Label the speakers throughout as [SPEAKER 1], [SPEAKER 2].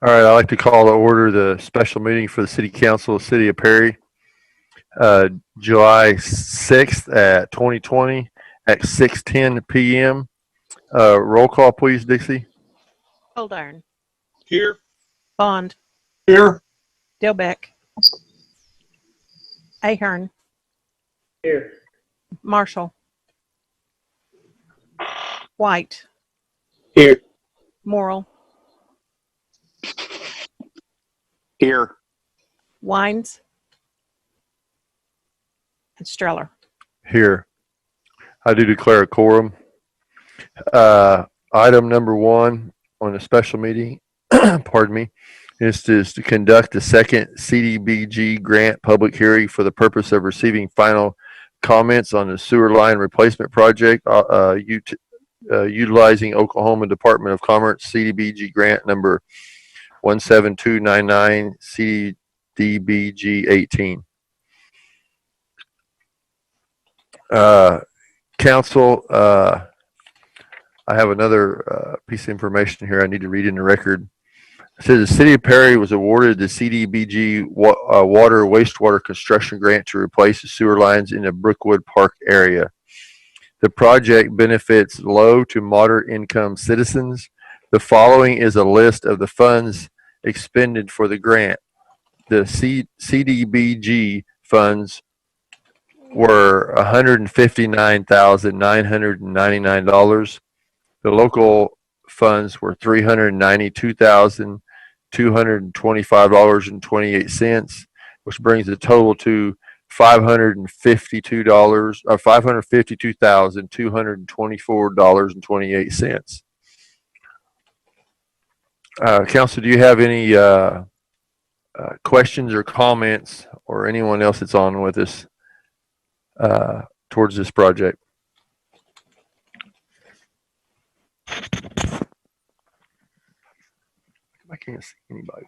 [SPEAKER 1] All right, I'd like to call to order the special meeting for the City Council of the City of Perry, uh, July 6th at 2020 at 6:10 p.m. Roll call, please, Dixie.
[SPEAKER 2] Coldarn,
[SPEAKER 3] Here.
[SPEAKER 2] Bond,
[SPEAKER 3] Here.
[SPEAKER 2] Dilbeck, Ahern,
[SPEAKER 3] Here.
[SPEAKER 2] Marshall, White,
[SPEAKER 3] Here.
[SPEAKER 2] Morrill,
[SPEAKER 3] Here.
[SPEAKER 2] Wines, and Streller.
[SPEAKER 1] Here. I do declare a quorum. Item number one on the special meeting, pardon me, is to conduct the second CDBG grant public hearing for the purpose of receiving final comments on the sewer line replacement project, utilizing Oklahoma Department of Commerce CDBG grant number 17299 CDBG 18. Council, I have another piece of information here I need to read in the record. It says the City of Perry was awarded the CDBG water wastewater construction grant to replace the sewer lines in the Brookwood Park area. The project benefits low to moderate income citizens. The following is a list of the funds expended for the grant. The CDBG funds were $159,999. The local funds were $392,225.28, which brings the total to $552,224.28. Council, do you have any questions or comments, or anyone else that's on with us towards this project? I can't see anybody.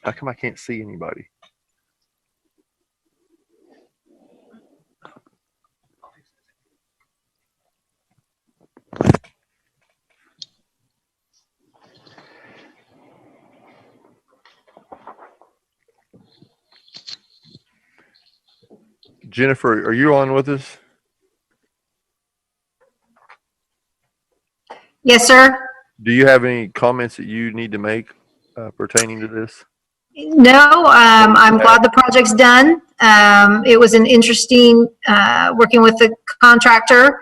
[SPEAKER 1] How come I can't see anybody? Jennifer, are you on with us?
[SPEAKER 4] Yes, sir.
[SPEAKER 1] Do you have any comments that you need to make pertaining to this?
[SPEAKER 4] No, I'm glad the project's done. It was an interesting working with the contractor,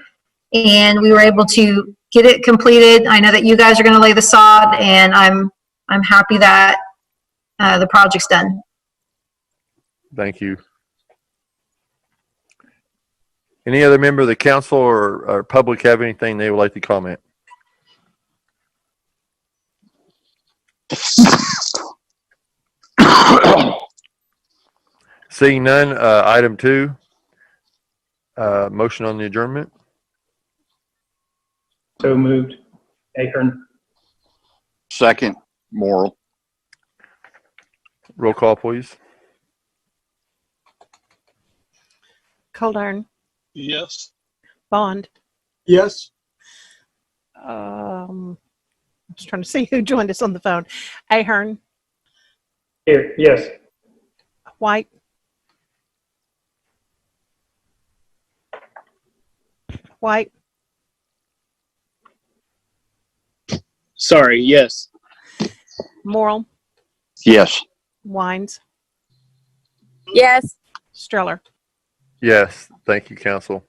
[SPEAKER 4] and we were able to get it completed. I know that you guys are going to lay the sod, and I'm happy that the project's done.
[SPEAKER 1] Thank you. Any other member of the council or public have anything they would like to comment? Seeing none, item 2, motion on the adjournment.
[SPEAKER 3] So moved. Ahern.
[SPEAKER 5] Second, Morrill.
[SPEAKER 1] Roll call, please.
[SPEAKER 2] Coldarn,
[SPEAKER 3] Yes.
[SPEAKER 2] Bond,
[SPEAKER 3] Yes.
[SPEAKER 2] I'm just trying to see who joined us on the phone. Ahern,
[SPEAKER 3] Here. Yes.
[SPEAKER 2] White, White,
[SPEAKER 3] Sorry. Yes.
[SPEAKER 2] Morrill,
[SPEAKER 5] Yes.
[SPEAKER 2] Wines,
[SPEAKER 6] Yes.
[SPEAKER 2] Streller.
[SPEAKER 1] Yes, thank you, council.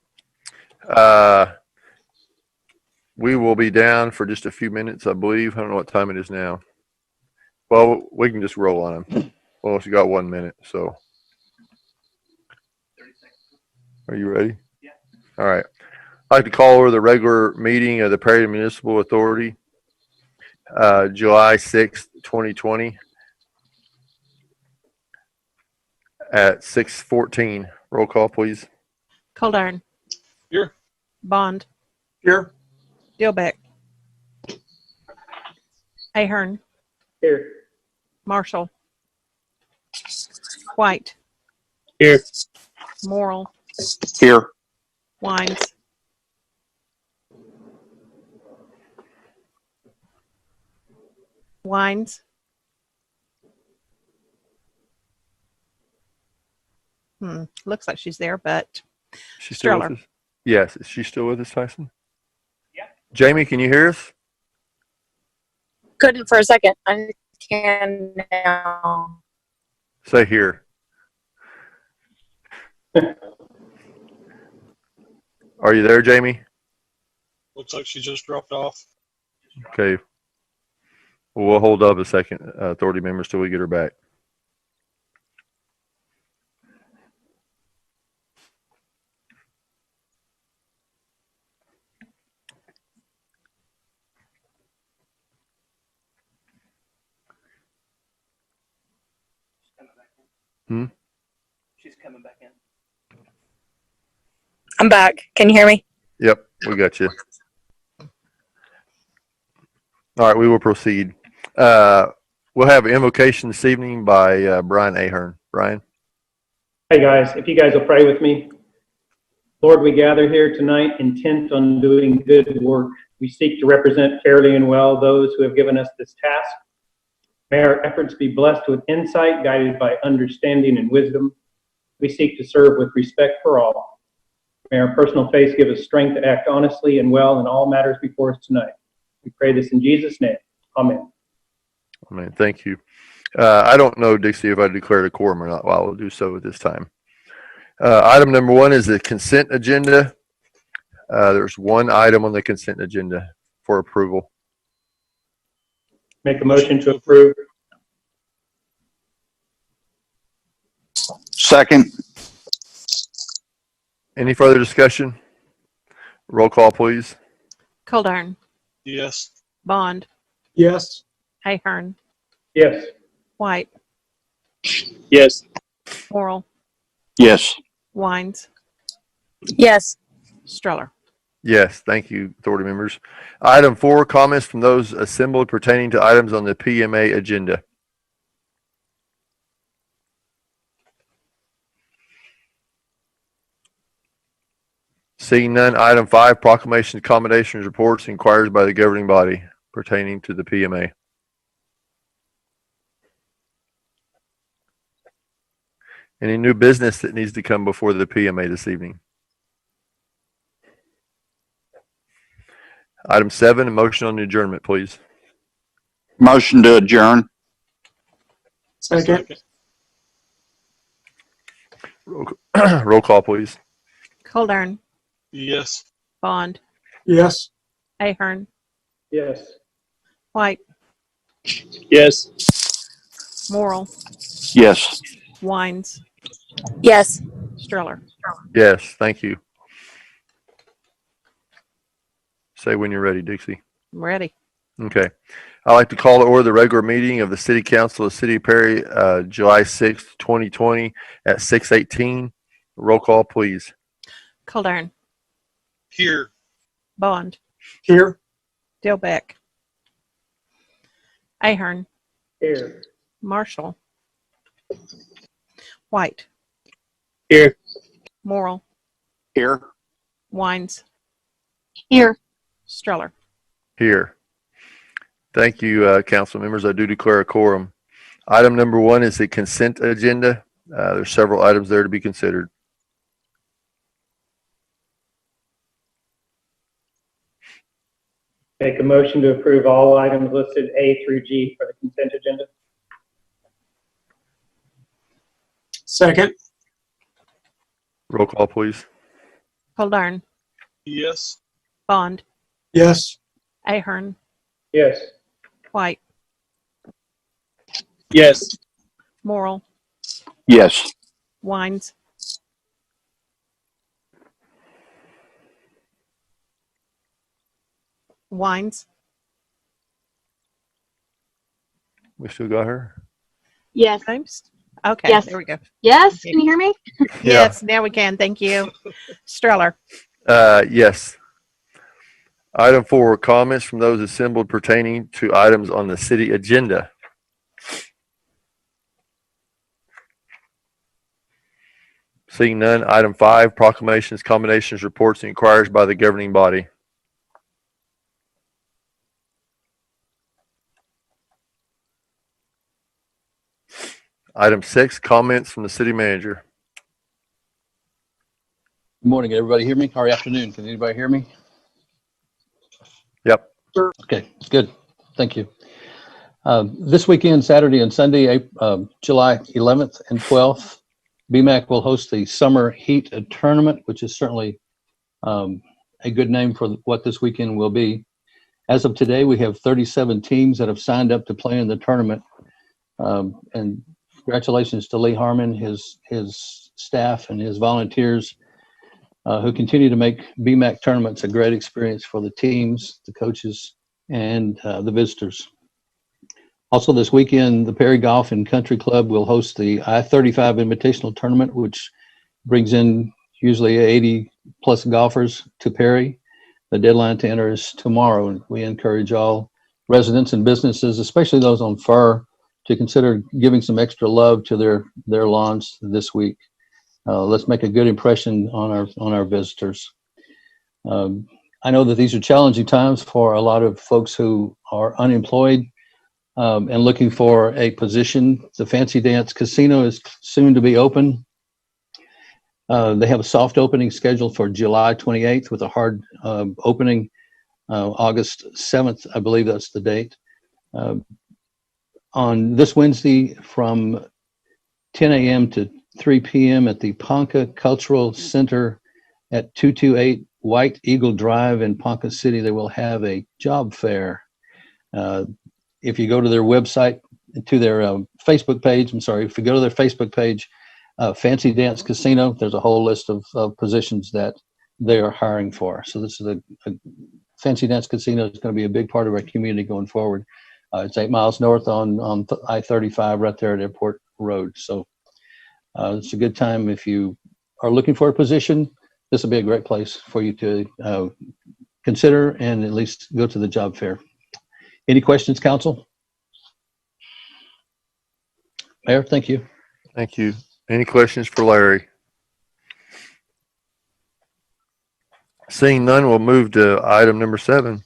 [SPEAKER 1] We will be down for just a few minutes, I believe. I don't know what time it is now. Well, we can just roll on them. Well, you got 1 minute, so. Are you ready? Yeah. All right. I'd like to call over the regular meeting of the Perry Municipal Authority, July 6th, 2020 at 6:14. Roll call, please.
[SPEAKER 2] Coldarn,
[SPEAKER 3] Here.
[SPEAKER 2] Bond,
[SPEAKER 3] Here.
[SPEAKER 2] Dilbeck, Ahern,
[SPEAKER 3] Here.
[SPEAKER 2] Marshall, White,
[SPEAKER 3] Here.
[SPEAKER 2] Morrill,
[SPEAKER 5] Here.
[SPEAKER 2] Wines, Wines, Looks like she's there, but
[SPEAKER 1] She's still with
[SPEAKER 2] Streller.
[SPEAKER 1] us? Yes. Is she still with us, Tyson? Yeah. Jamie, can you hear us?
[SPEAKER 6] Couldn't for a second. I can now.
[SPEAKER 1] Say here. Are you there, Jamie?
[SPEAKER 3] Looks like she just dropped off.
[SPEAKER 1] Okay. Well, we'll hold up a second, authority members, till we get her back.
[SPEAKER 7] She's coming back in.
[SPEAKER 6] I'm back. Can you hear me?
[SPEAKER 1] Yep, we got you. All right, we will proceed. We'll have invocation this evening by Brian Ahern. Brian?
[SPEAKER 8] Hey guys, if you guys will pray with me. Lord, we gather here tonight intent on doing good work. We seek to represent fairly and well those who have given us this task. May our efforts be blessed with insight, guided by understanding and wisdom. We seek to serve with respect for all. May our personal faith give us strength to act honestly and well in all matters before us tonight. We pray this in Jesus' name. Amen.
[SPEAKER 1] Amen. Thank you. I don't know, Dixie, if I declared a quorum or not. Well, I will do so at this time. Item number 1 is the consent agenda. There's one item on the consent agenda for approval.
[SPEAKER 8] Make a motion to approve.
[SPEAKER 5] Second.
[SPEAKER 1] Any further discussion? Roll call, please.
[SPEAKER 2] Coldarn,
[SPEAKER 3] Yes.
[SPEAKER 2] Bond,
[SPEAKER 3] Yes.
[SPEAKER 2] Ahern,
[SPEAKER 8] Yes.
[SPEAKER 2] White,
[SPEAKER 3] Yes.
[SPEAKER 2] Morrell,
[SPEAKER 5] Yes.
[SPEAKER 2] Wines,
[SPEAKER 6] Yes.
[SPEAKER 2] Streller.
[SPEAKER 1] Yes, thank you, authority members. Item 4, comments from those assembled pertaining to items on the PMA agenda. Seeing none, item 5, proclamations, accommodations, reports, inquiries by the governing body pertaining to the PMA. Any new business that needs to come before the PMA this evening? Item 7, a motion on the adjournment, please.
[SPEAKER 5] Motion to adjourn.
[SPEAKER 3] Second.
[SPEAKER 1] Roll call, please.
[SPEAKER 2] Coldarn,
[SPEAKER 3] Yes.
[SPEAKER 2] Bond,
[SPEAKER 3] Yes.
[SPEAKER 2] Ahern,
[SPEAKER 8] Yes.
[SPEAKER 2] White,
[SPEAKER 3] Yes.
[SPEAKER 2] Morrell,
[SPEAKER 5] Yes.
[SPEAKER 2] Wines,
[SPEAKER 6] Yes.
[SPEAKER 2] Streller.
[SPEAKER 1] Yes, thank you. Say when you're ready, Dixie.
[SPEAKER 2] I'm ready.
[SPEAKER 1] Okay. I'd like to call to order the regular meeting of the City Council of the City of Perry, July 6th, 2020 at 6:18. Roll call, please.
[SPEAKER 2] Coldarn,
[SPEAKER 3] Here.
[SPEAKER 2] Bond,
[SPEAKER 3] Here.
[SPEAKER 2] Dilbeck, Ahern,
[SPEAKER 8] Here.
[SPEAKER 2] Marshall, White,
[SPEAKER 3] Here.
[SPEAKER 2] Morrell,
[SPEAKER 5] Here.
[SPEAKER 2] Wines,
[SPEAKER 4] Here.
[SPEAKER 2] Streller.
[SPEAKER 1] Here. Thank you, council members. I do declare a quorum. Item number 1 is the consent agenda. There's several items there to be considered.
[SPEAKER 8] Make a motion to approve all items listed A through G for the consent agenda.
[SPEAKER 3] Second.
[SPEAKER 1] Roll call, please.
[SPEAKER 2] Coldarn,
[SPEAKER 3] Yes.
[SPEAKER 2] Bond,
[SPEAKER 3] Yes.
[SPEAKER 2] Ahern,
[SPEAKER 8] Yes.
[SPEAKER 2] White,
[SPEAKER 3] Yes.
[SPEAKER 2] Morrell,
[SPEAKER 5] Yes.
[SPEAKER 2] Wines,
[SPEAKER 1] We still got her?
[SPEAKER 9] Yes.
[SPEAKER 2] James? Okay,
[SPEAKER 9] Yes.
[SPEAKER 2] there we go.
[SPEAKER 9] Yes. Can you hear me?
[SPEAKER 2] Yes, now we can. Thank you. Streller.
[SPEAKER 1] Yes. Item 4, comments from those assembled pertaining to items on the city agenda. Seeing none, item 5, proclamations, commendations, reports, and inquiries by the governing body. Item 6, comments from the city manager.
[SPEAKER 7] Good morning. Can everybody hear me? Or afternoon. Can anybody hear me?
[SPEAKER 1] Yep.
[SPEAKER 7] Okay, good. Thank you. This weekend, Saturday and Sunday, July 11th and 12th, BMAC will host the Summer Heat Tournament, which is certainly a good name for what this weekend will be. As of today, we have 37 teams that have signed up to play in the tournament. And congratulations to Lee Harmon, his staff, and his volunteers who continue to make BMAC tournaments a great experience for the teams, the coaches, and the visitors. Also this weekend, the Perry Golf and Country Club will host the I-35 Invitational Tournament, which brings in usually 80 plus golfers to Perry. The deadline to enter is tomorrow, and we encourage all residents and businesses, especially those on Fur, to consider giving some extra love to their lawns this week. Let's make a good impression on our visitors. I know that these are challenging times for a lot of folks who are unemployed and looking for a position. The Fancy Dance Casino is soon to be open. They have a soft opening scheduled for July 28th with a hard opening August 7th. I believe that's the date. On this Wednesday from 10 a.m. to 3 p.m. at the Ponca Cultural Center at 228 White Eagle Drive in Ponca City, they will have a job fair. If you go to their website, to their Facebook page, if you go to their Facebook page, Fancy Dance Casino, there's a whole list of positions that they are hiring for. So this is a Fancy Dance Casino is going to be a big part of our community going forward. It's 8 miles north on I-35 right there at Airport Road. So it's a good time if you are looking for a position. This will be a great place for you to consider and at least go to the job fair. Any questions, council? Mayor, thank you.
[SPEAKER 1] Thank you. Any questions for Larry? Seeing none, we'll move to item number 7.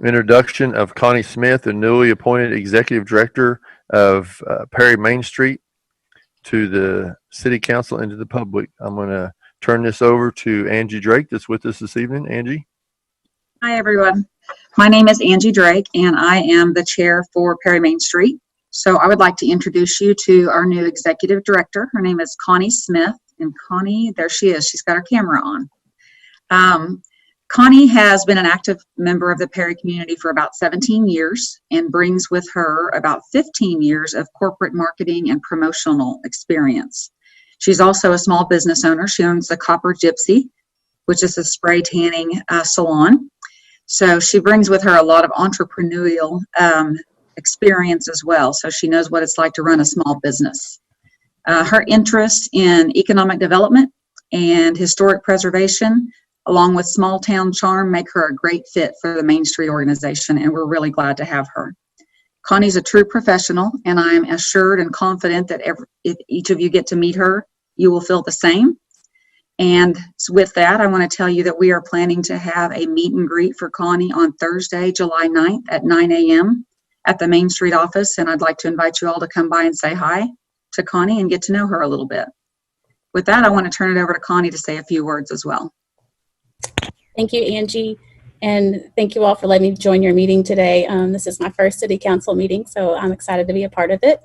[SPEAKER 1] Introduction of Connie Smith, the newly appointed Executive Director of Perry Main Street, to the City Council and to the public. I'm going to turn this over to Angie Drake that's with us this evening. Angie?
[SPEAKER 10] Hi, everyone. My name is Angie Drake, and I am the chair for Perry Main Street. So I would like to introduce you to our new executive director. Her name is Connie Smith. And Connie, there she is. She's got her camera on. Connie has been an active member of the Perry community for about 17 years and brings with her about 15 years of corporate marketing and promotional experience. She's also a small business owner. She owns the Copper Gypsy, which is a spray tanning salon. So she brings with her a lot of entrepreneurial experience as well. So she knows what it's like to run a small business. Her interests in economic development and historic preservation, along with small town charm, make her a great fit for the Main Street organization, and we're really glad to have her. Connie's a true professional, and I'm assured and confident that if each of you get to meet her, you will feel the same. And with that, I want to tell you that we are planning to have a meet and greet for Connie on Thursday, July 9th at 9 a.m. at the Main Street office, and I'd like to invite you all to come by and say hi to Connie and get to know her a little bit. With that, I want to turn it over to Connie to say a few words as well.
[SPEAKER 6] Thank you, Angie. And thank you all for letting me join your meeting today. This is my first city council meeting, so I'm excited to be a part of it.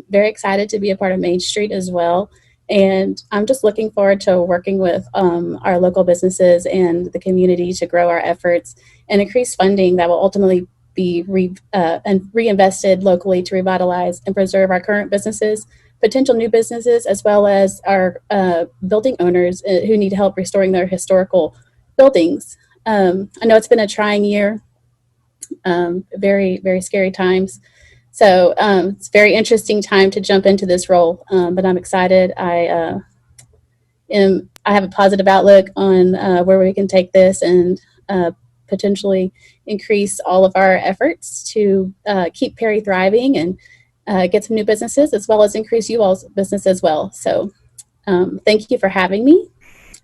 [SPEAKER 6] Very excited to be a part of Main Street as well. And I'm just looking forward to working with our local businesses and the community to grow our efforts and increase funding that will ultimately be reinvested locally to revitalize and preserve our current businesses, potential new businesses, as well as our building owners who need help restoring their historical buildings. I know it's been a trying year, very, very scary times. So it's a very interesting time to jump into this role, but I'm excited. I have a positive outlook on where we can take this and potentially increase all of our efforts to keep Perry thriving and get some new businesses, as well as increase you all's business as well. So thank you for having me.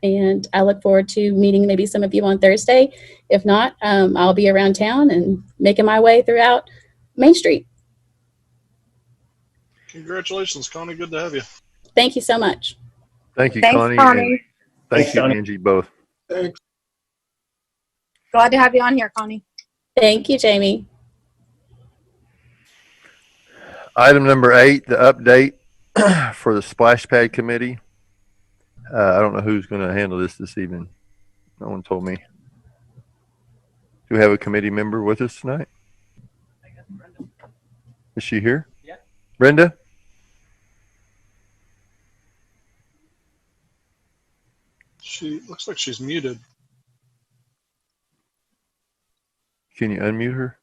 [SPEAKER 6] And I look forward to meeting maybe some of you on Thursday. If not, I'll be around town and making my way throughout Main Street.
[SPEAKER 3] Congratulations, Connie. Good to have you.
[SPEAKER 6] Thank you so much.
[SPEAKER 1] Thank you,
[SPEAKER 6] Thanks,
[SPEAKER 1] Connie.
[SPEAKER 6] Connie.
[SPEAKER 1] Thank
[SPEAKER 8] Thanks,
[SPEAKER 1] you,
[SPEAKER 8] Connie.
[SPEAKER 1] Angie, both.
[SPEAKER 3] Thanks.
[SPEAKER 9] Glad to have you on here, Connie.
[SPEAKER 6] Thank you, Jamie.
[SPEAKER 1] Item number 8, the update for the splash pad committee. I don't know who's going to handle this evening. No one told me. Do we have a committee member with us tonight? Is she here?
[SPEAKER 8] Yeah.
[SPEAKER 1] Brenda?
[SPEAKER 3] She looks like she's muted.
[SPEAKER 1] Can you unmute her?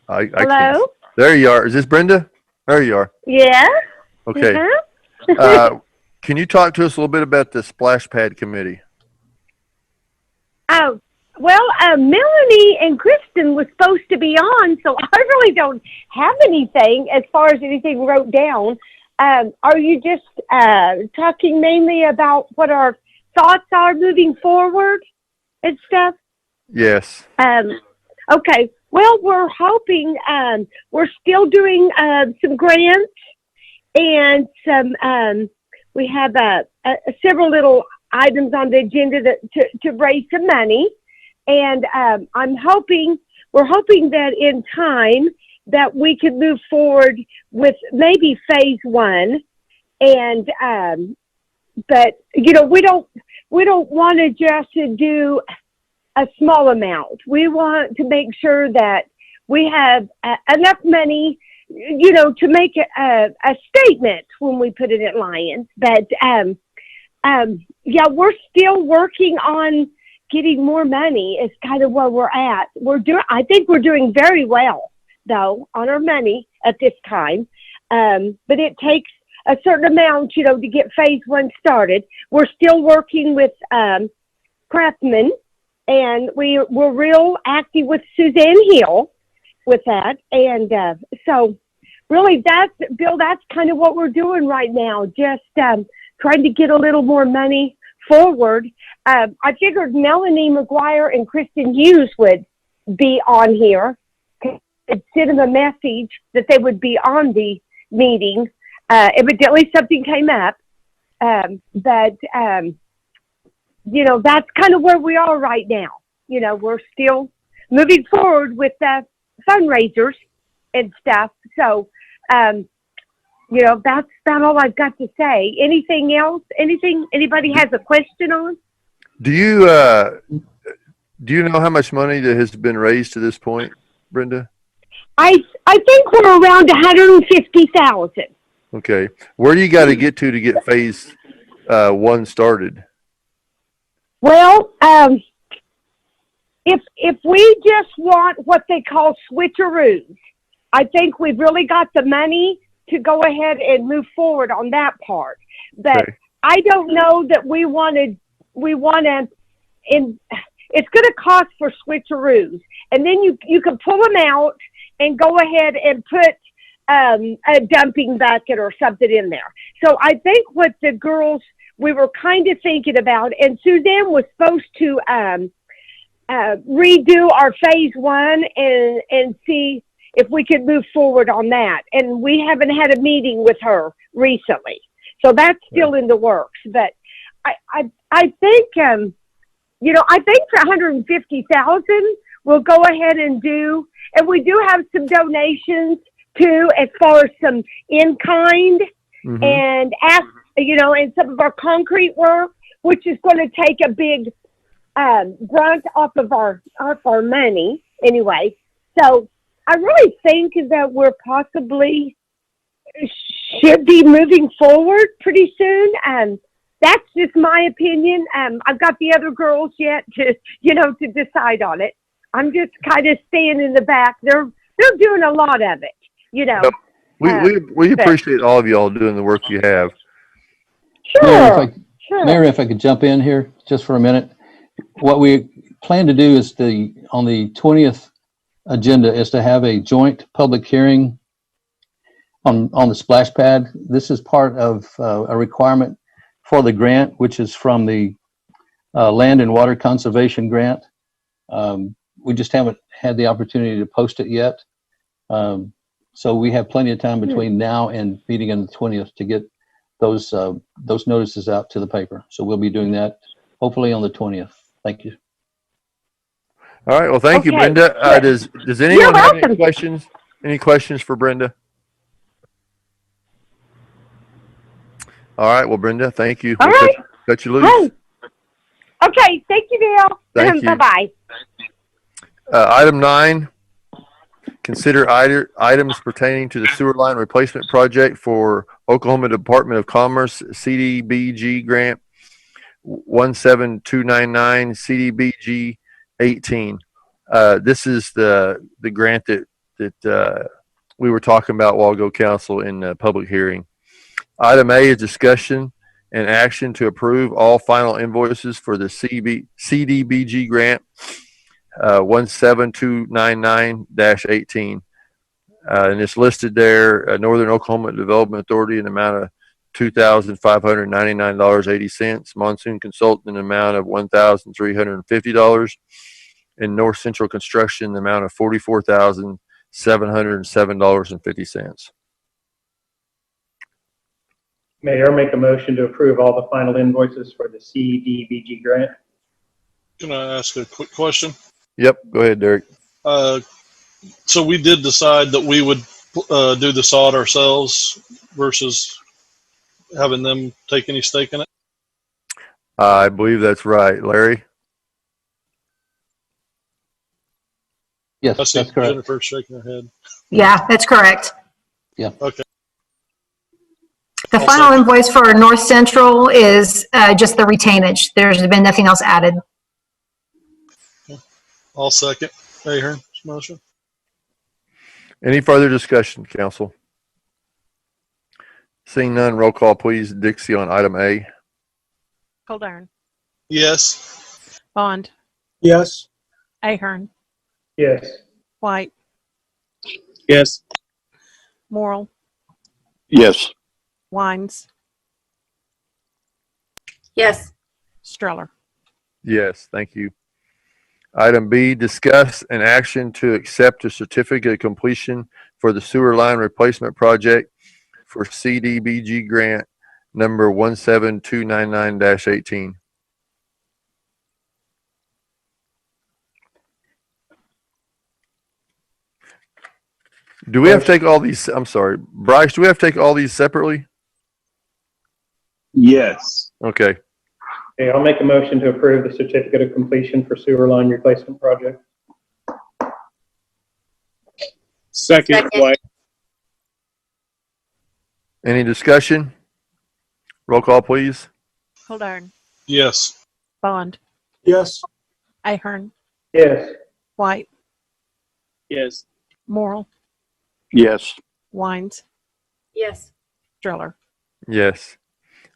[SPEAKER 1] I
[SPEAKER 9] Hello?
[SPEAKER 1] can't. There you are. Is this Brenda? There you are.
[SPEAKER 9] Yeah?
[SPEAKER 1] Okay.
[SPEAKER 9] Mhm.
[SPEAKER 1] Can you talk to us a little bit about the splash pad committee?
[SPEAKER 9] Oh, well, Melanie and Kristen was supposed to be on, so I really don't have anything as far as anything wrote down. Are you just talking mainly about what our thoughts are moving forward and stuff?
[SPEAKER 1] Yes.
[SPEAKER 9] Okay. Well, we're hoping, we're still doing some grants and some, we have several little items on the agenda to raise some money. And we're hoping that in time that we can move forward with maybe phase 1. And, but, you know, we don't want to just do a small amount. We want to make sure that we have enough money, you know, to make a statement when we put it at Lions. But, yeah, we're still working on getting more money is kind of where we're at. I think we're doing very well though on our money at this time. But it takes a certain amount, you know, to get phase 1 started. We're still working with, Craftsman, and we're real active with Suzanne Hill with that. And, so really Bill, that's kind of what we're doing right now. Just, trying to get a little more money forward. I figured Melanie McGuire and Kristen Hughes would be on here. I'd send them a message that they would be on the meeting. Evidently something came up. But, you know, that's kind of where we are right now. You know, we're still moving forward with fundraisers and stuff. So, you know, that's about all I've got to say. Anything else? Anything anybody has a question on?
[SPEAKER 1] Do you know how much money that has been raised to this point, Brenda?
[SPEAKER 9] I think we're around 150,000.
[SPEAKER 1] Okay. Where do you got to get get phase 1 started?
[SPEAKER 9] Well, if we just want what they call switcheroos, I think we've really got the money to go ahead and move forward on that part. But
[SPEAKER 1] Okay.
[SPEAKER 9] I don't know that we want to, it's going to cost for switcheroos. And then you can pull them out and go ahead and put a dumping bucket or something in there. So I think what the girls, we were kind of thinking about, and Suzanne was supposed to redo our phase 1 and see if we could move forward on that. And we haven't had a meeting with her recently. So that's still in the works. But I think, you know, I think for 150,000, we'll go ahead and do, and we do have some donations too, as far as some in-kind and you know, and some of our concrete work, which is going to take a big brunt off our money anyway. So I really think that we're possibly should be moving forward pretty soon. That's just my opinion. I've got the other girls yet to, you know, to decide on it. I'm just kind of staying in the back. They're doing a lot of it, you know.
[SPEAKER 1] We appreciate all of y'all doing the work you have.
[SPEAKER 9] Sure.
[SPEAKER 7] Mary, if I could jump in here just for a minute. What we plan to do is on the 20th agenda is to have a joint public hearing on the splash pad. This is part of a requirement for the grant, which is from the Land and Water Conservation Grant. We just haven't had the opportunity to post it yet. So we have plenty of time between now and meeting on the 20th to get those notices out to the paper. So we'll be doing that hopefully on the 20th. Thank you.
[SPEAKER 1] All right. Well, thank you,
[SPEAKER 9] Okay,
[SPEAKER 1] Brenda.
[SPEAKER 9] good.
[SPEAKER 1] Does anyone have any
[SPEAKER 9] welcome.
[SPEAKER 1] questions? Any questions for Brenda? All right. Well, Brenda, thank you.
[SPEAKER 9] All
[SPEAKER 1] We'll
[SPEAKER 9] right.
[SPEAKER 1] cut you loose.
[SPEAKER 9] Hey. Okay, thank you, Dale.
[SPEAKER 1] Thank you.
[SPEAKER 9] Bye-bye.
[SPEAKER 1] Item 9, consider items pertaining to the sewer line replacement project for Oklahoma Department of Commerce CDBG grant 17299 CDBG 18. This is the grant that we were talking about a while ago, council, in the public hearing. Item A is discussion and action to approve all final invoices for the CDBG grant 17299-18. And it's listed there, Northern Oklahoma Development Authority in the amount of $2,599.80, Monsoon Consultant in the amount of $1,350, and North Central Construction in the amount of $44,707.50.
[SPEAKER 8] Mayor, make a motion to approve all the final invoices for the CDBG grant.
[SPEAKER 3] Can I ask a quick question?
[SPEAKER 1] Yep, go ahead, Derek.
[SPEAKER 3] So we did decide that we would do the sod ourselves versus having them take any stake in it?
[SPEAKER 1] I believe that's right. Larry?
[SPEAKER 7] Yes,
[SPEAKER 3] I see
[SPEAKER 7] that's correct.
[SPEAKER 3] Jennifer shaking her head.
[SPEAKER 4] Yeah, that's correct.
[SPEAKER 3] Okay.
[SPEAKER 4] The
[SPEAKER 3] I'll
[SPEAKER 4] final
[SPEAKER 3] second.
[SPEAKER 4] invoice for North Central is just the retainage. There's been nothing else added.
[SPEAKER 3] I'll second Ahern's motion.
[SPEAKER 1] Any further discussion, council? Seeing none, roll call, please. Dixie on item A.
[SPEAKER 2] Coldarn,
[SPEAKER 3] Yes.
[SPEAKER 2] Bond,
[SPEAKER 3] Yes.
[SPEAKER 2] Ahern,
[SPEAKER 8] Yes.
[SPEAKER 2] White,
[SPEAKER 3] Yes.
[SPEAKER 2] Morrell,
[SPEAKER 5] Yes.
[SPEAKER 2] Wines,
[SPEAKER 6] Yes.
[SPEAKER 2] Streller.
[SPEAKER 1] Yes, thank you. Item B, discuss an action to accept a certificate of completion for the sewer line replacement project for CDBG grant number 17299-18. Do we have to take all these, I'm sorry, Bryce, do we have to take all these separately?
[SPEAKER 5] Yes.
[SPEAKER 1] Okay,
[SPEAKER 8] Okay, I'll make a motion to approve the certificate of completion for sewer line replacement project.
[SPEAKER 6] Second.
[SPEAKER 3] White.
[SPEAKER 1] any discussion? Roll call, please.
[SPEAKER 2] Coldarn,
[SPEAKER 3] Yes.
[SPEAKER 2] Bond,
[SPEAKER 3] Yes.
[SPEAKER 2] Ahern,
[SPEAKER 8] Yes.
[SPEAKER 2] White,
[SPEAKER 3] Yes.
[SPEAKER 2] Morrell,
[SPEAKER 5] Yes.
[SPEAKER 2] Wines,
[SPEAKER 6] Yes.
[SPEAKER 2] Streller.
[SPEAKER 1] Yes.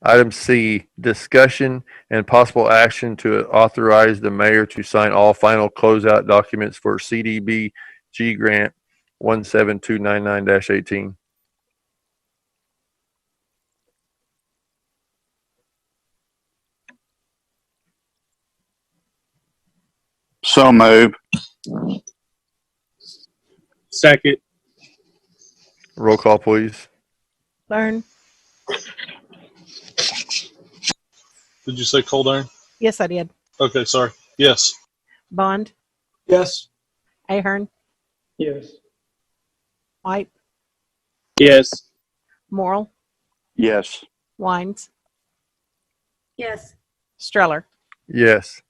[SPEAKER 1] Item C, discussion and possible action to authorize the mayor to sign all final closeout documents for CDBG grant 17299-18.
[SPEAKER 5] So move.
[SPEAKER 3] Second.
[SPEAKER 1] Roll call, please.
[SPEAKER 2] Learn.
[SPEAKER 3] Did you say Coldarn?
[SPEAKER 2] Yes, I did.
[SPEAKER 3] Okay, sorry. Yes.
[SPEAKER 2] Bond,
[SPEAKER 3] Yes.
[SPEAKER 2] Ahern,
[SPEAKER 8] Yes.
[SPEAKER 2] White,
[SPEAKER 3] Yes.
[SPEAKER 2] Morrell,
[SPEAKER 5] Yes.
[SPEAKER 2] Wines,
[SPEAKER 6] Yes.
[SPEAKER 2] Streller.
[SPEAKER 1] Yes.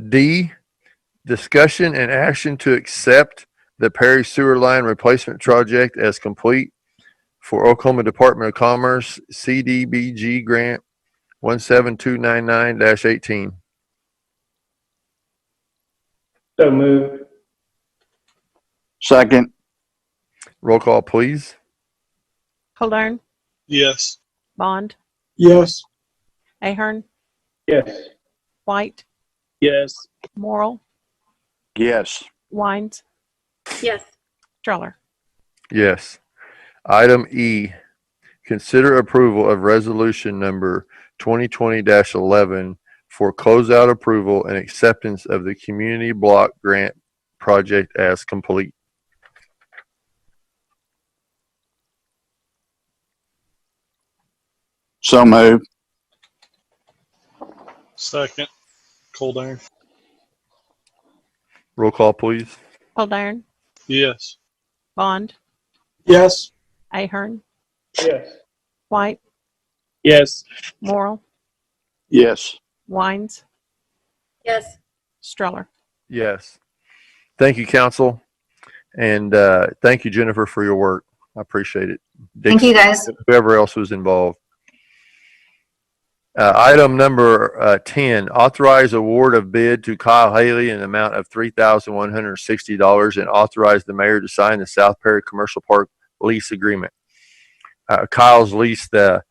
[SPEAKER 1] D, discussion and action to accept the Perry Sewer Line Replacement Project as complete for Oklahoma Department of Commerce CDBG grant 17299-18.
[SPEAKER 8] So moved.
[SPEAKER 5] Second.
[SPEAKER 1] Roll call, please.
[SPEAKER 2] Coldarn,
[SPEAKER 3] Yes.
[SPEAKER 2] Bond,
[SPEAKER 3] Yes.
[SPEAKER 2] Ahern,
[SPEAKER 8] Yes.
[SPEAKER 2] White,
[SPEAKER 3] Yes.
[SPEAKER 2] Morrell,
[SPEAKER 5] Yes.
[SPEAKER 2] Wines,
[SPEAKER 6] Yes.
[SPEAKER 2] Streller.
[SPEAKER 1] Yes. Item E, consider approval of resolution number 2020-11 for closeout approval and acceptance of the community block grant project as complete.
[SPEAKER 5] So moved.
[SPEAKER 3] Second. Cold Iron.
[SPEAKER 1] Roll call, please.
[SPEAKER 2] Coldiron,
[SPEAKER 3] Yes.
[SPEAKER 2] Bond,
[SPEAKER 11] Yes.
[SPEAKER 2] Ahern,
[SPEAKER 8] Yes.
[SPEAKER 2] White,
[SPEAKER 11] Yes.
[SPEAKER 2] Morrell,
[SPEAKER 5] Yes.
[SPEAKER 2] Wines,
[SPEAKER 10] Yes.
[SPEAKER 2] Streller.
[SPEAKER 1] Yes. Thank you, council. And thank you, Jennifer, for your work. I appreciate it.
[SPEAKER 4] Thank you, guys.
[SPEAKER 1] Whoever else was involved. Item number 10, authorize award of bid to Kyle Haley in an amount of $3,160 and authorize the mayor to sign the South Perry Commercial Park lease agreement. Kyle's leased that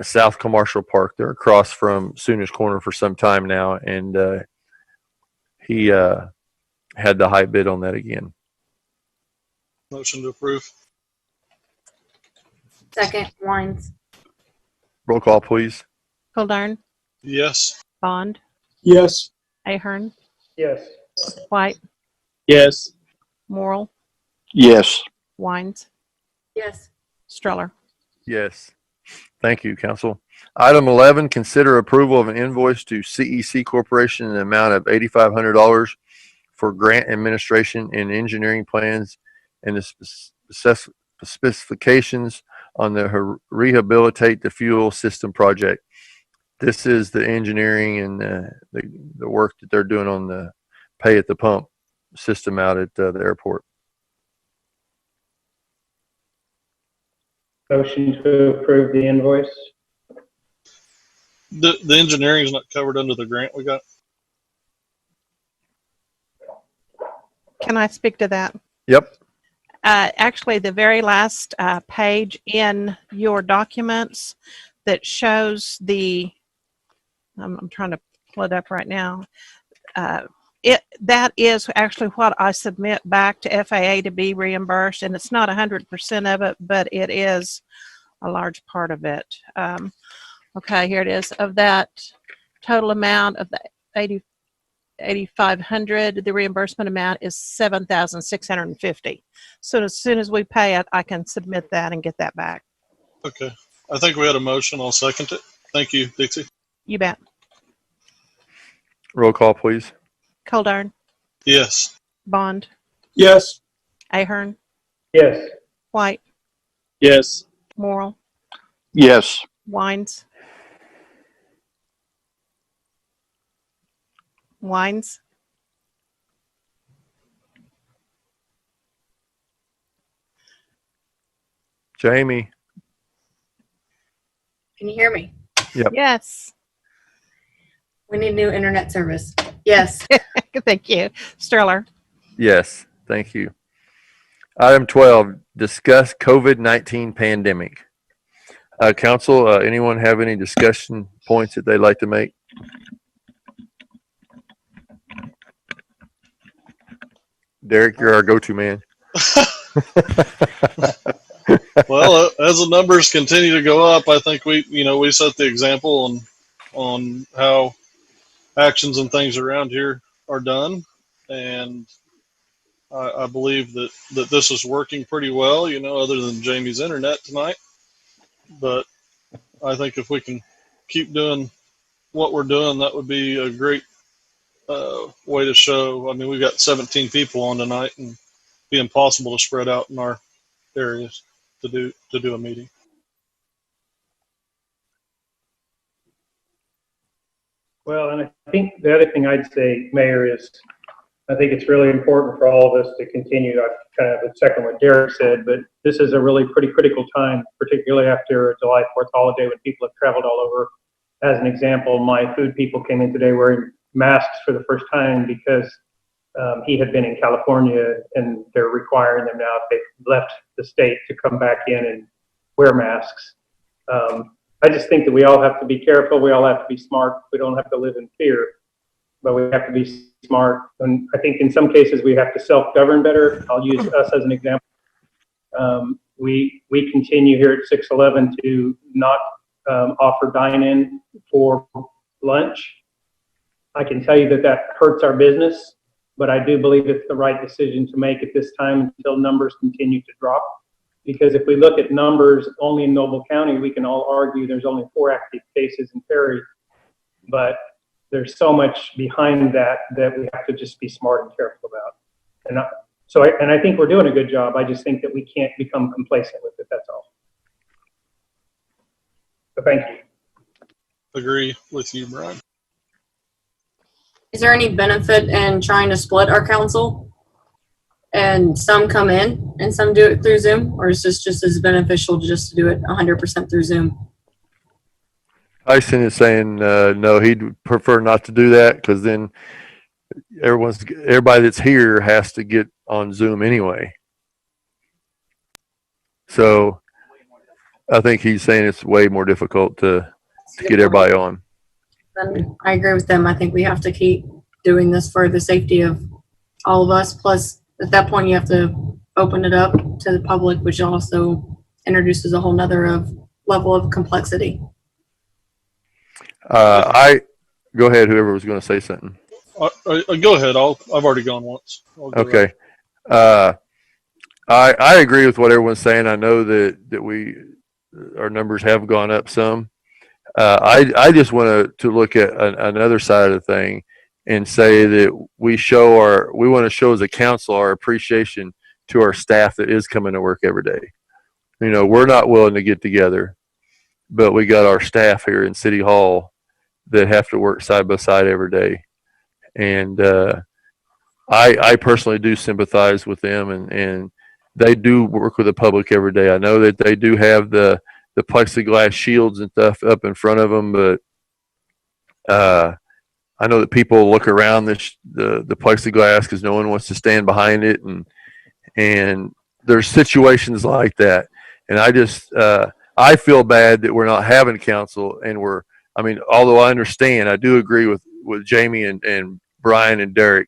[SPEAKER 1] South Commercial Park. They're across from Sooners Corner for some time now, and he had the high bid on that again.
[SPEAKER 3] Motion to approve.
[SPEAKER 10] Second, Wines.
[SPEAKER 1] Roll call, please.
[SPEAKER 2] Coldiron,
[SPEAKER 3] Yes.
[SPEAKER 2] Bond,
[SPEAKER 11] Yes.
[SPEAKER 2] Ahern,
[SPEAKER 8] Yes.
[SPEAKER 2] White,
[SPEAKER 11] Yes.
[SPEAKER 2] Morrell,
[SPEAKER 5] Yes.
[SPEAKER 2] Wines,
[SPEAKER 10] Yes.
[SPEAKER 2] Streller.
[SPEAKER 1] Yes. Thank you, council. Item 11, consider approval of an invoice to CEC Corporation in the amount of $8,500 for grant administration and engineering plans and the specifications on the Rehabilitate the Fuel System project. This is the engineering and the work that they're doing on the pay at the pump system out at the airport.
[SPEAKER 8] Motion to approve the invoice.
[SPEAKER 3] The engineering is not covered under the grant we got.
[SPEAKER 2] Can I speak to that?
[SPEAKER 1] Yep.
[SPEAKER 2] Actually, the very last page in your documents that shows the, I'm trying to pull it up right now. That is actually what I submit back to FAA to be reimbursed, and it's not 100% of it, but it is a large part of it. Okay, here it is. Of that total amount of the 8,500, the reimbursement amount is $7,650. So as soon as we pay it, I can submit that and get that back.
[SPEAKER 3] Okay. I think we had a motion. I'll second it. Thank you, Dixie.
[SPEAKER 2] You bet.
[SPEAKER 1] Roll call, please.
[SPEAKER 2] Coldiron,
[SPEAKER 3] Yes.
[SPEAKER 2] Bond,
[SPEAKER 11] Yes.
[SPEAKER 2] Ahern,
[SPEAKER 8] Yes.
[SPEAKER 2] White,
[SPEAKER 11] Yes.
[SPEAKER 2] Morrell,
[SPEAKER 5] Yes.
[SPEAKER 2] Wines,
[SPEAKER 1] Jamie.
[SPEAKER 10] Can you hear me?
[SPEAKER 1] Yep.
[SPEAKER 2] Yes.
[SPEAKER 10] We need new internet service. Yes.
[SPEAKER 2] Thank you. Streller.
[SPEAKER 1] Yes. Thank you. Item 12, discuss COVID-19 pandemic. Council, anyone have any discussion points that they'd like to make? Derek, you're our go-to man.
[SPEAKER 3] Well, as the numbers continue to go up, I think we set the example on how actions and things around here are done, and I believe that this is working pretty well. Other than Jamie's internet tonight, but I think if we can keep doing what we're doing, that would be a great way to show. I mean, we've got 17 people on tonight, and it'd be impossible to spread out in our areas to do a meeting.
[SPEAKER 8] Well, and I think the other thing I'd say, Mayor, is I think it's really important for all of us to continue. I kind of second what Derek said, but this is a really pretty critical time, particularly after a July 4th holiday when people have traveled all over. As an example, my food people came in today wearing masks for the first time because he had been in California and they're requiring them now if they've left the state to come back in and wear masks. I just think that we all have to be careful. We all have to be smart. We don't have to live in fear, but we have to be smart. And I think in some cases we have to self-govern better. I'll use us as an example. We continue here at 611 to not offer dine-in for lunch. I can tell you that hurts our business, but I do believe it's the right decision to make at this time until numbers continue to drop. Because if we look at numbers only in Noble County, we can all argue there's only 4 active cases in Perry. But there's so much behind that that we have to just be smart and careful about. And I think we're doing a good job. I just think that we can't become complacent with it. That's all. So thank you.
[SPEAKER 3] Agree with you, Brian.
[SPEAKER 12] Is there any benefit in trying to split our council and some come in and some do it through Zoom, or is this just as beneficial just to do it 100% through Zoom?
[SPEAKER 1] Tyson is saying no, he'd prefer not to do that because then everybody that's here has to get on Zoom anyway. So I think he's saying it's way more difficult to get everybody on.
[SPEAKER 12] Then I agree with them. I think we have to keep doing this for the safety of all of us. Plus, at that point, you have to open it up to the public, which also introduces a whole nother level of complexity.
[SPEAKER 1] Go ahead, whoever was going to say something.
[SPEAKER 3] Go ahead. I've already gone once.
[SPEAKER 1] Okay. I agree with what everyone's saying. I know that our numbers have gone up some. I just want to look at another side of the thing and say that we want to show as a council our appreciation to our staff that is coming to work every day. You know, we're not willing to get together, but we got our staff here in City Hall that have to work side by side every day. And I personally do sympathize with them, and they do work with the public every day. I know that they do have the plexiglass shields and stuff up in front of them, but I know that people look around the plexiglass because no one wants to stand behind it, and there's situations like that. And I feel bad that we're not having council, and although I understand, I do agree with Jamie and Brian and Derek,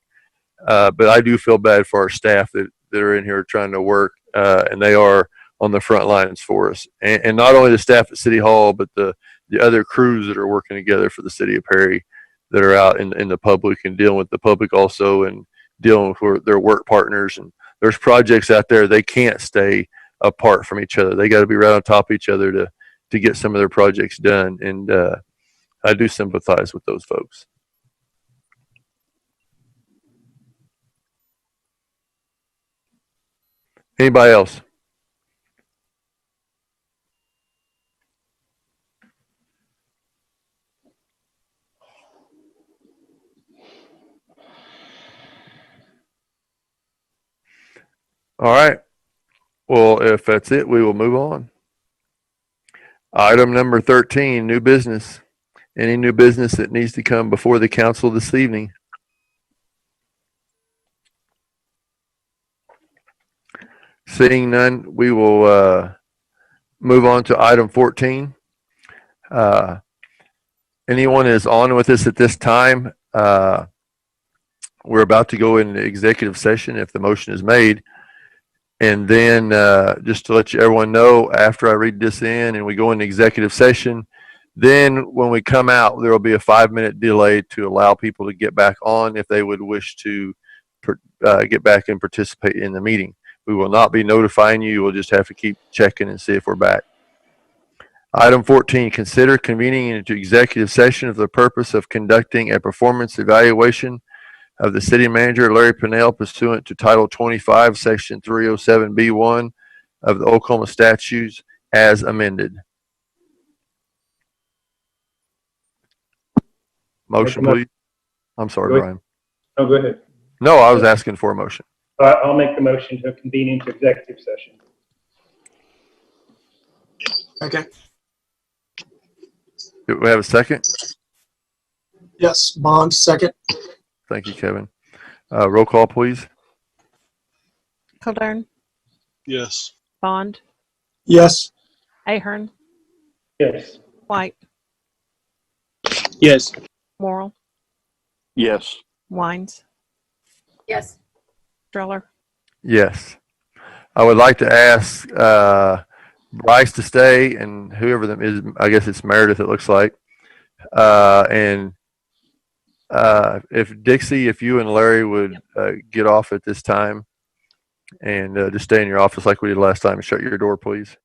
[SPEAKER 1] but I do feel bad for our staff that are in here trying to work, and they are on the front lines for us. And not only the staff at City Hall, but the other crews that are working together for the city of Perry that are out in the public and dealing with the public also, and dealing with their work partners. And there's projects out there, they can't stay apart from each other. They got to be right on top of each other to get some of their projects done. And I do sympathize with those folks. Anybody else? All right. Well, if that's it, we will move on. Item number 13, new business. Any new business that needs to come before the council this evening? Seeing none, we will move on to item 14. Anyone is on with us at this time? We're about to go into executive session if the motion is made. And then just to let everyone know, after I read this in and we go into executive session, then when we come out, there will be a 5-minute delay to allow people to get back on if they would wish to get back and participate in the meeting. We will not be notifying you. We'll just have to keep checking and see if we're back. Item 14, consider convening into executive session for the purpose of conducting a performance evaluation of the city manager, Larry Pennell, pursuant to Title 25, Section 307B1 of the Oklahoma statutes as amended. Motion, please. I'm sorry, Brian.
[SPEAKER 8] No, go ahead.
[SPEAKER 1] No, I was asking for a motion.
[SPEAKER 8] I'll make the motion to convene into executive session.
[SPEAKER 11] Okay.
[SPEAKER 1] Do we have a second?
[SPEAKER 11] Yes, Bond, second.
[SPEAKER 1] Thank you, Kevin. Roll call, please.
[SPEAKER 2] Kildern,
[SPEAKER 3] Yes.
[SPEAKER 2] Bond,
[SPEAKER 11] Yes.
[SPEAKER 2] Ahern,
[SPEAKER 8] Yes.
[SPEAKER 2] White,
[SPEAKER 11] Yes.
[SPEAKER 2] Morrill,
[SPEAKER 5] Yes.
[SPEAKER 2] Wines,
[SPEAKER 12] Yes.
[SPEAKER 2] Driller.
[SPEAKER 1] Yes. I would like to ask Bryce to stay, and whoever them is, I guess it's Meredith, it looks like. And if Dixie, if you and Larry would get off at this time, And just stay in your office like we did last time and shut your door, please.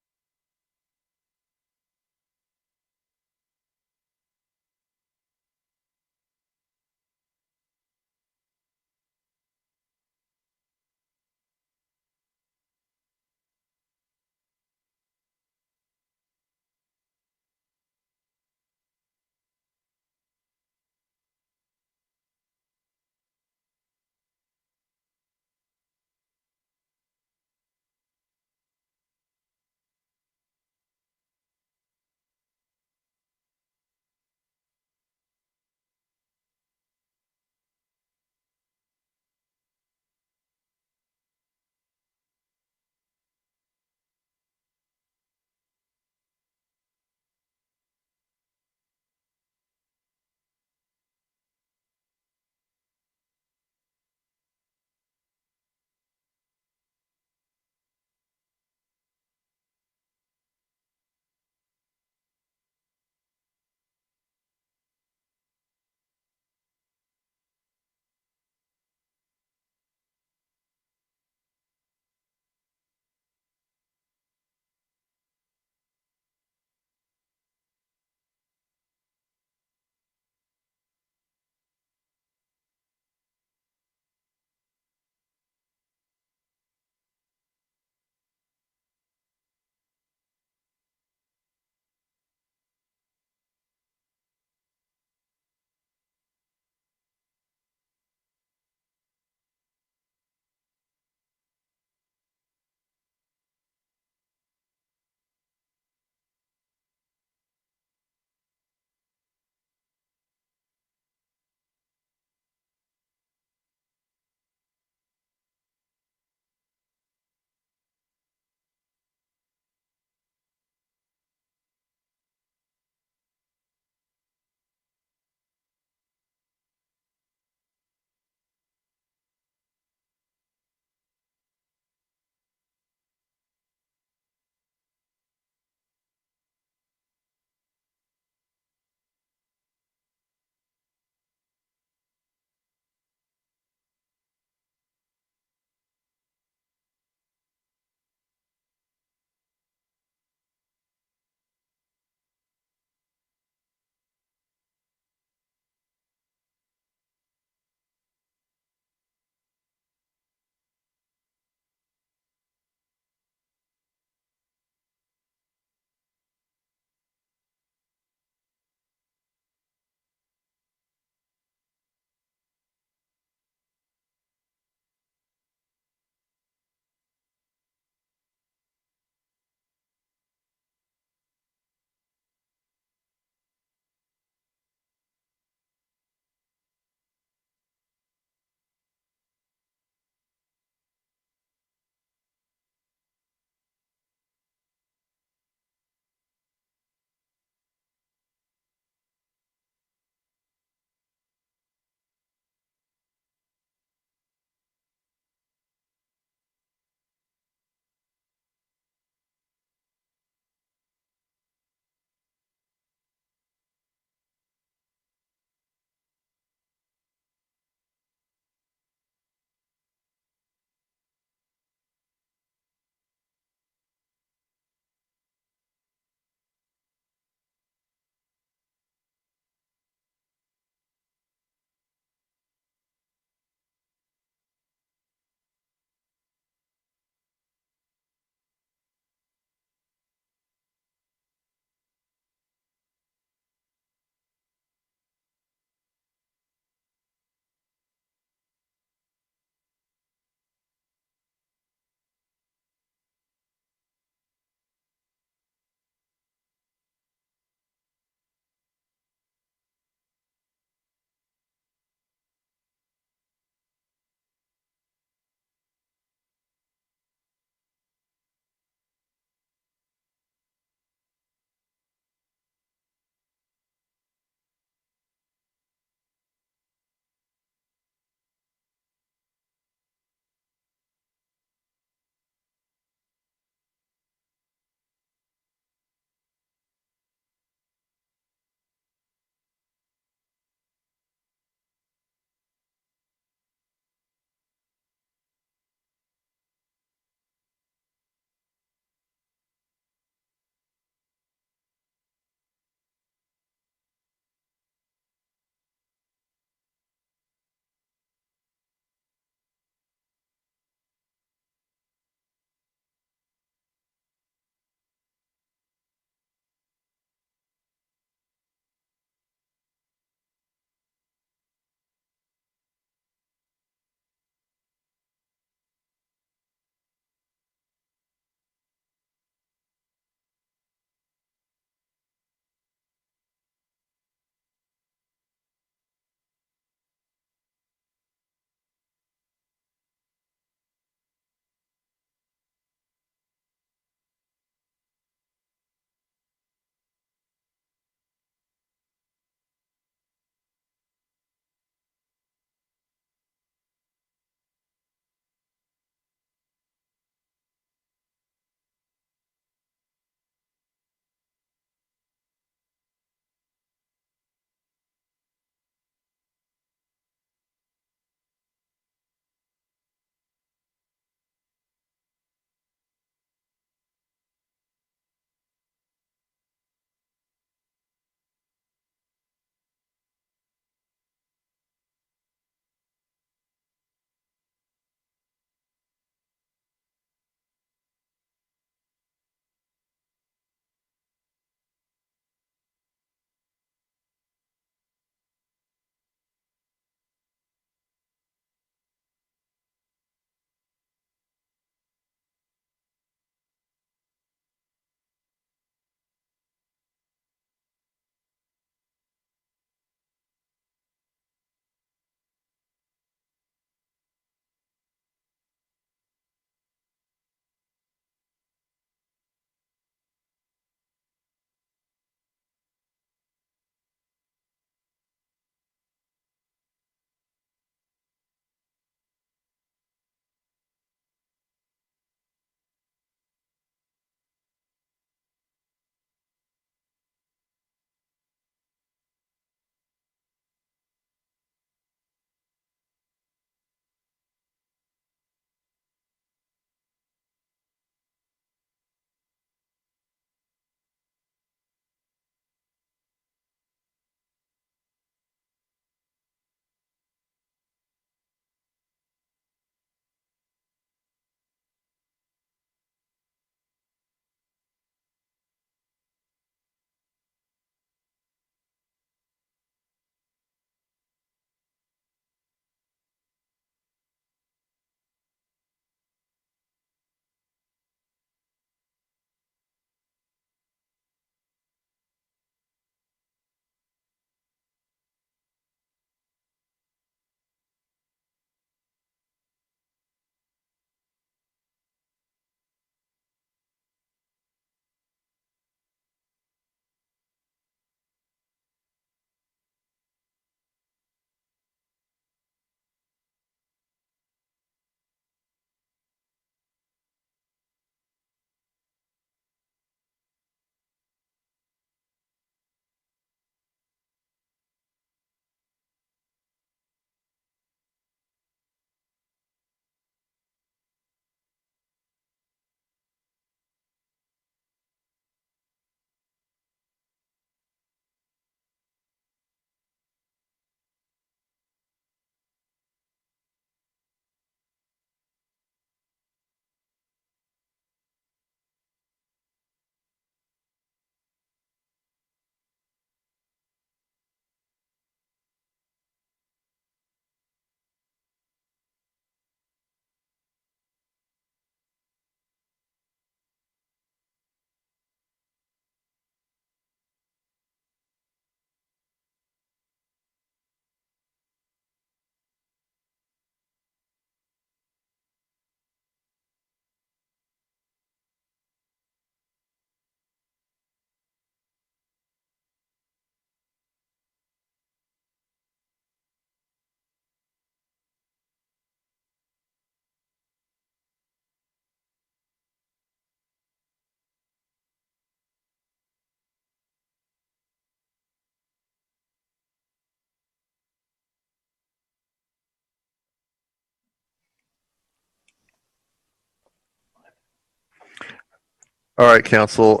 [SPEAKER 1] All right, council,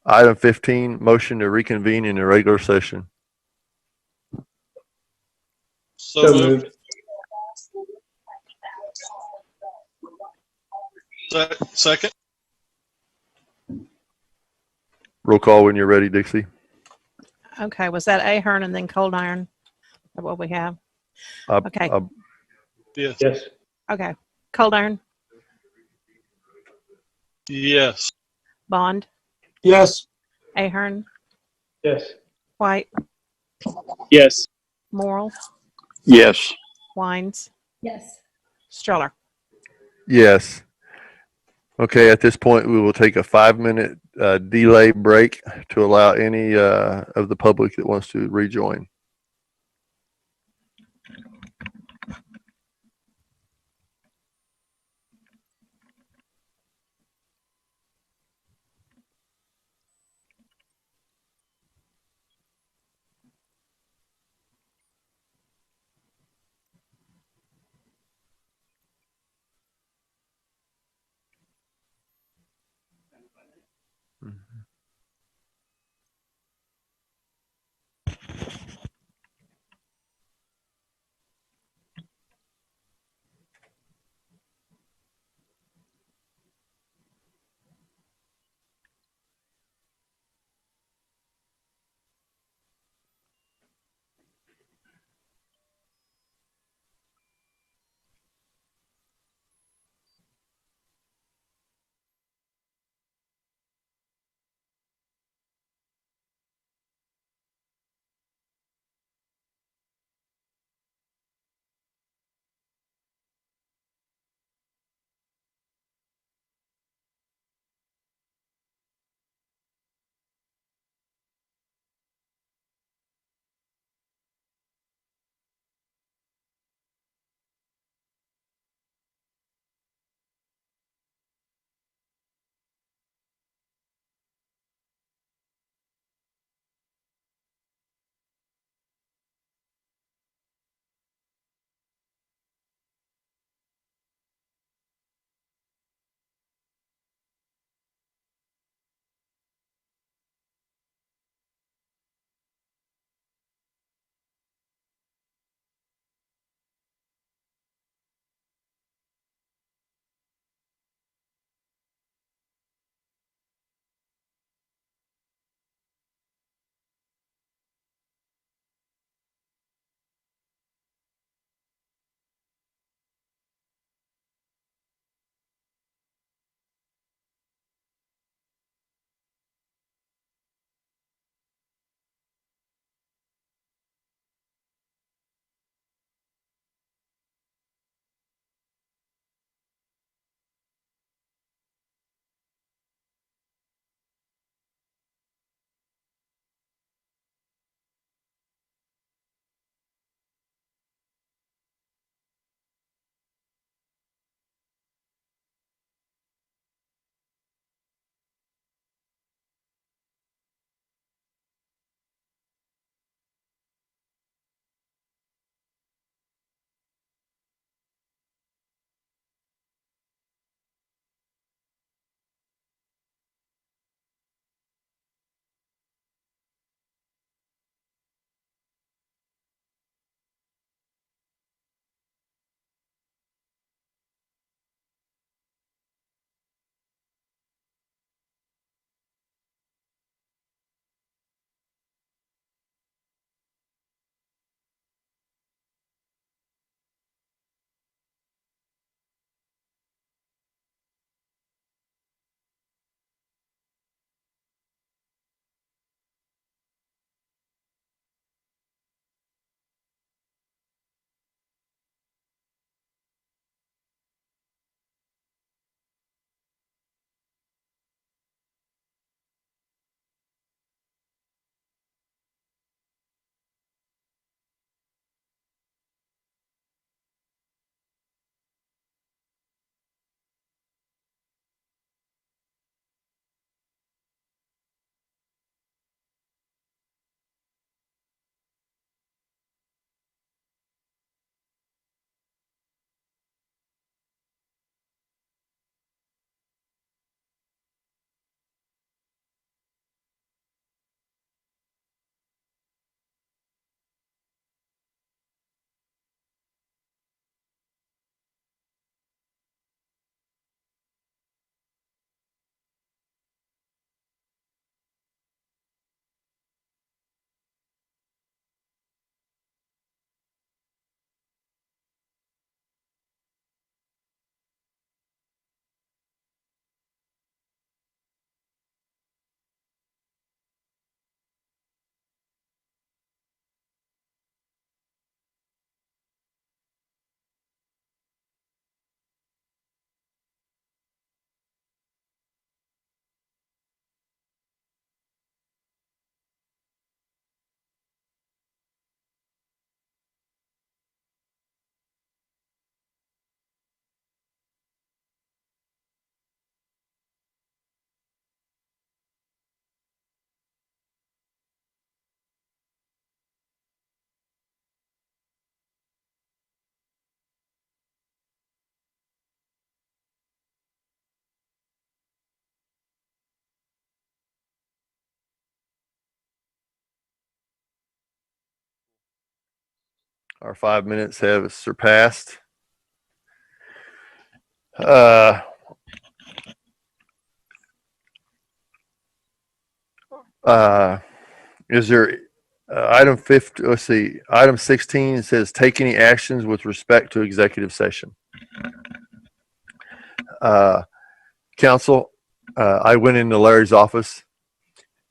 [SPEAKER 1] item 15, motion to reconvene in a regular session.
[SPEAKER 3] So
[SPEAKER 8] So
[SPEAKER 3] moved.
[SPEAKER 8] moved.
[SPEAKER 3] Second.
[SPEAKER 1] Roll call when you're ready, Dixie.
[SPEAKER 2] Okay, was that Ahern and then Cold Iron? Is that what we have?
[SPEAKER 1] Uh,
[SPEAKER 2] Okay.
[SPEAKER 1] uh,
[SPEAKER 3] Yes.
[SPEAKER 8] Yes.
[SPEAKER 2] Okay. Cold Iron,
[SPEAKER 3] Yes.
[SPEAKER 2] Bond,
[SPEAKER 11] Yes.
[SPEAKER 2] Ahern,
[SPEAKER 8] Yes.
[SPEAKER 2] White,
[SPEAKER 8] Yes.
[SPEAKER 2] Morrell,
[SPEAKER 5] Yes.
[SPEAKER 2] Wines,
[SPEAKER 6] Yes.
[SPEAKER 2] Stroller.
[SPEAKER 1] Yes. Okay, at this point, we will take a 5-minute delay break to allow any of the public that wants to rejoin. Our 5 minutes have surpassed. Uh, is there item 50? Let's see. Item 16 says take any actions with respect to executive session. Council, I went into Larry's office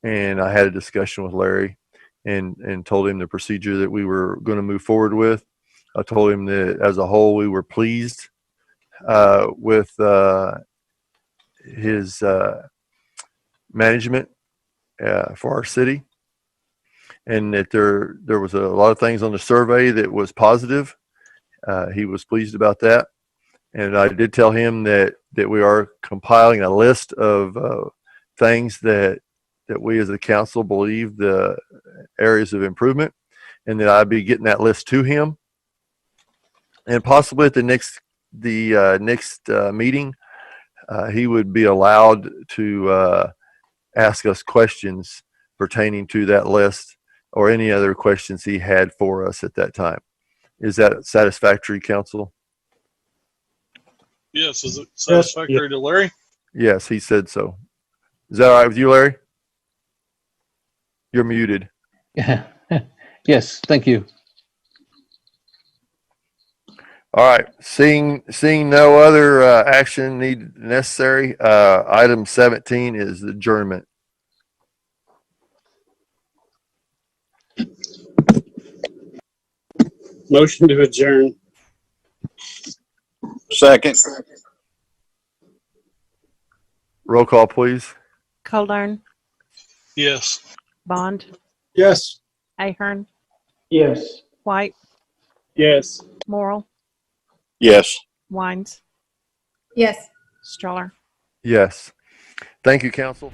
[SPEAKER 1] and I had a discussion with Larry and told him the procedure that we were going to move forward with. I told him that as a whole, we were pleased with his management for our city, and that there was a lot of things on the survey that was positive. He was pleased about that. And I did tell him that we are compiling a list of things that we as a council believe the areas of improvement, and that I'd be getting that list to him. And possibly at the next meeting, he would be allowed to ask us questions pertaining to that list or any other questions he had for us at that time. Is that satisfactory, council?
[SPEAKER 3] Yes, is it satisfactory to Larry?
[SPEAKER 1] Yes, he said so. Is that all right with you, Larry? You're muted.
[SPEAKER 7] Yes, thank you.
[SPEAKER 1] All right. Seeing no other action necessary, item 17 is adjournment.
[SPEAKER 5] Motion to adjourn. Second.
[SPEAKER 1] Roll call, please.
[SPEAKER 2] Coldern,
[SPEAKER 3] Yes.
[SPEAKER 2] Bond,
[SPEAKER 11] Yes.
[SPEAKER 2] Ahern,
[SPEAKER 8] Yes.
[SPEAKER 2] White,
[SPEAKER 5] Yes.
[SPEAKER 2] Morrell,
[SPEAKER 5] Yes.
[SPEAKER 2] Wines,
[SPEAKER 4] Yes.
[SPEAKER 2] Stroller.
[SPEAKER 1] Yes. Thank you, council.